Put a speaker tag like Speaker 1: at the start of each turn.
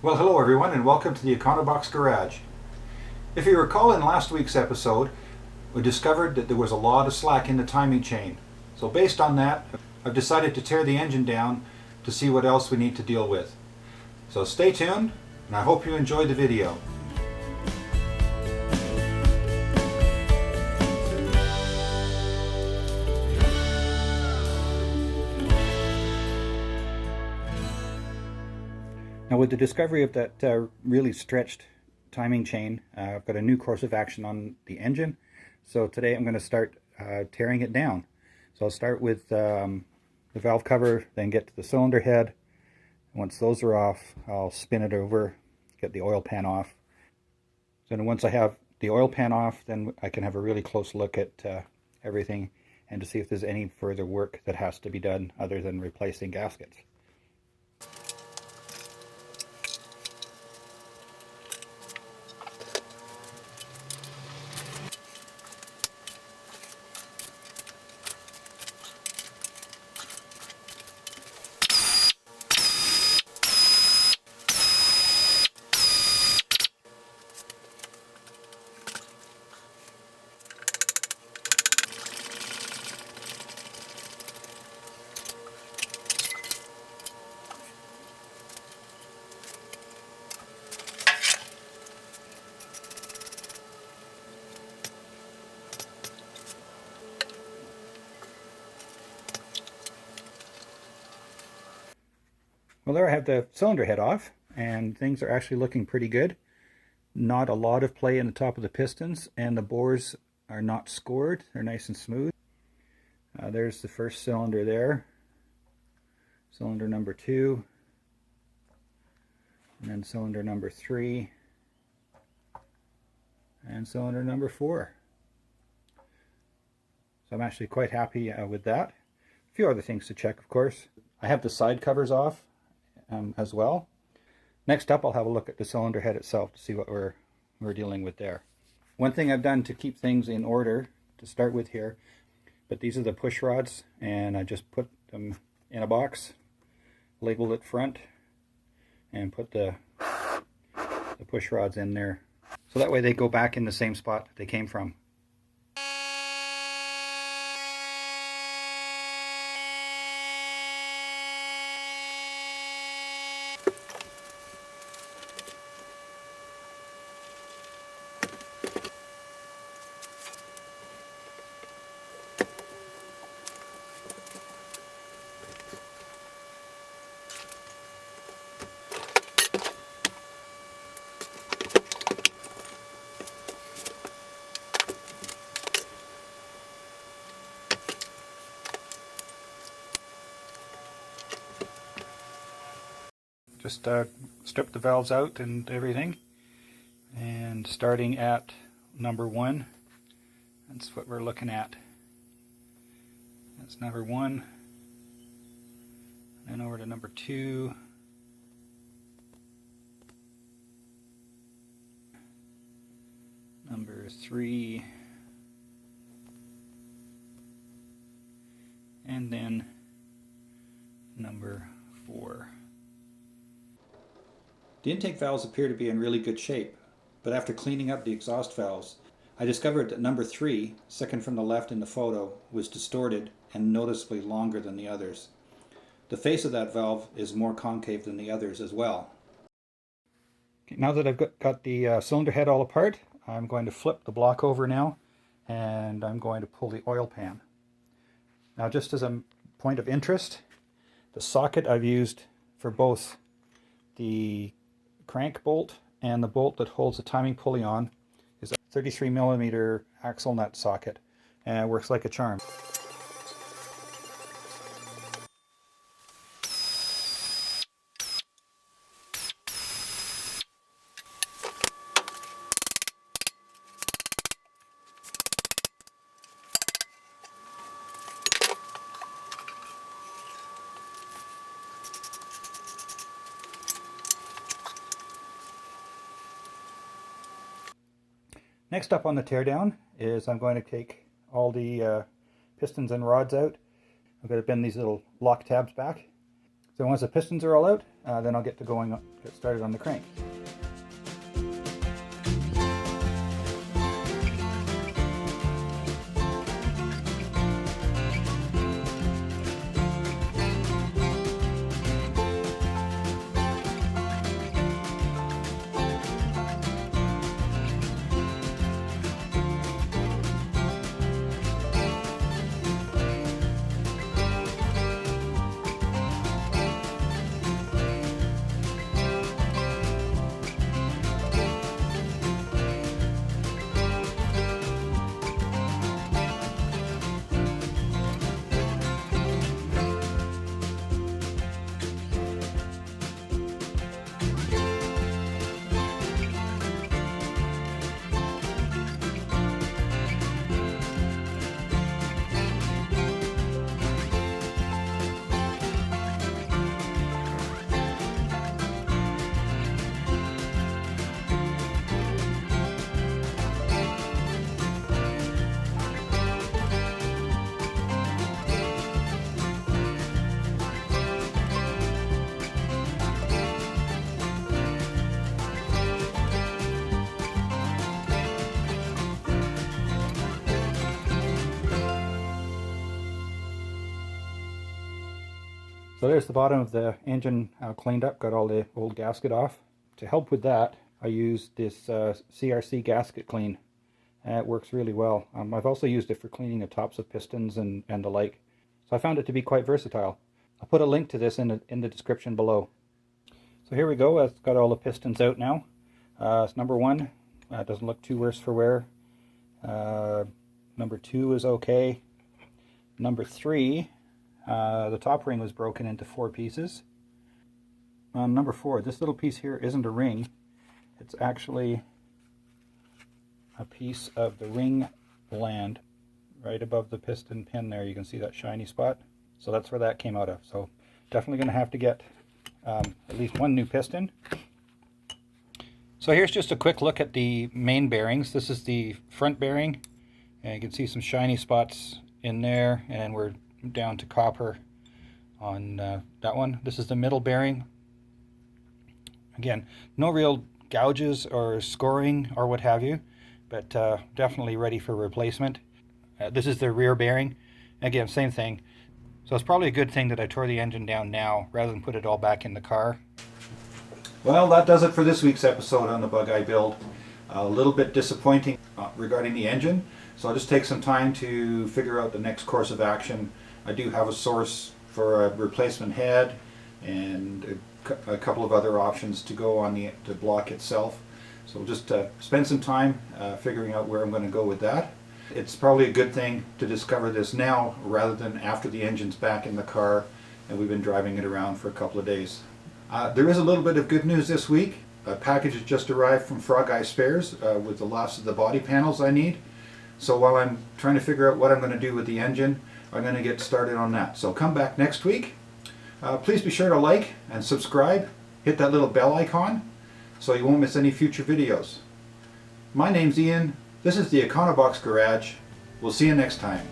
Speaker 1: Well, hello everyone, and welcome to the Econobox Garage. If you recall, in last week's episode, we discovered that there was a lot of slack in the timing chain. So based on that, I've decided to tear the engine down to see what else we need to deal with. So stay tuned, and I hope you enjoy the video. Now, with the discovery of that really stretched timing chain, I've got a new course of action on the engine. So today I'm going to start tearing it down. So I'll start with the valve cover, then get to the cylinder head. Once those are off, I'll spin it over, get the oil pan off. So then once I have the oil pan off, then I can have a really close look at everything and to see if there's any further work that has to be done other than replacing gaskets. Well, there I have the cylinder head off, and things are actually looking pretty good. Not a lot of play in the top of the pistons, and the bores are not scored. They're nice and smooth. There's the first cylinder there. Cylinder number 2. And then cylinder number 3. And cylinder number 4. So I'm actually quite happy with that. A few other things to check, of course. I have the side covers off as well. Next up, I'll have a look at the cylinder head itself to see what we're dealing with there. One thing I've done to keep things in order to start with here, but these are the push rods, and I just put them in a box, labeled it front, and put the push rods in there. So that way they go back in the same spot they came from. Just strip the valves out and everything, and starting at number 1, that's what we're looking at. That's number 1, and over to number 2, number 3, and then number 4. The intake valves appear to be in really good shape, but after cleaning up the exhaust valves, I discovered that number 3, second from the left in the photo, was distorted and noticeably longer than the others. The face of that valve is more concave than the others as well. Okay, now that I've got the cylinder head all apart, I'm going to flip the block over now, and I'm going to pull the oil pan. Now, just as a point of interest, the socket I've used for both the crank bolt and the bolt that holds the timing pulley on is a 33mm axle nut socket, and it works like a charm. Next up on the teardown is I'm going to take all the pistons and rods out. I'm going to bend these little lock tabs back. So once the pistons are all out, then I'll get started on the crank. So there's the bottom of the engine cleaned up, got all the old gasket off. To help with that, I used this CRC gasket clean. It works really well. I've also used it for cleaning the tops of pistons and the like. So I found it to be quite versatile. I'll put a link to this in the description below. So here we go. I've got all the pistons out now. Number 1 doesn't look too worse for wear. Number 2 is okay. Number 3, the top ring was broken into 4 pieces. Number 4, this little piece here isn't a ring. It's actually a piece of the ring bland right above the piston pin there. You can see that shiny spot. So that's where that came out of. So definitely going to have to get at least 1 new piston. So here's just a quick look at the main bearings. This is the front bearing, and you can see some shiny spots in there, and we're down to copper on that one. This is the middle bearing. Again, no real gouges or scoring or what have you, but definitely ready for replacement. This is the rear bearing. Again, same thing. So it's probably a good thing that I tore the engine down now rather than put it all back in the car. Well, that does it for this week's episode on the Bugeye Build. A little bit disappointing regarding the engine, so I'll just take some time to figure out the next course of action. I do have a source for a replacement head and a couple of other options to go on the block itself. So we'll just spend some time figuring out where I'm going to go with that. It's probably a good thing to discover this now rather than after the engine's back in the car and we've been driving it around for a couple of days. There is a little bit of good news this week. A package has just arrived from Frogeye Spares with the last of the body panels I need. So while I'm trying to figure out what I'm going to do with the engine, I'm going to get started on that. So come back next week. Please be sure to like and subscribe. Hit that little bell icon so you won't miss any future videos. My name's Ian. This is the Econobox Garage. We'll see you next time.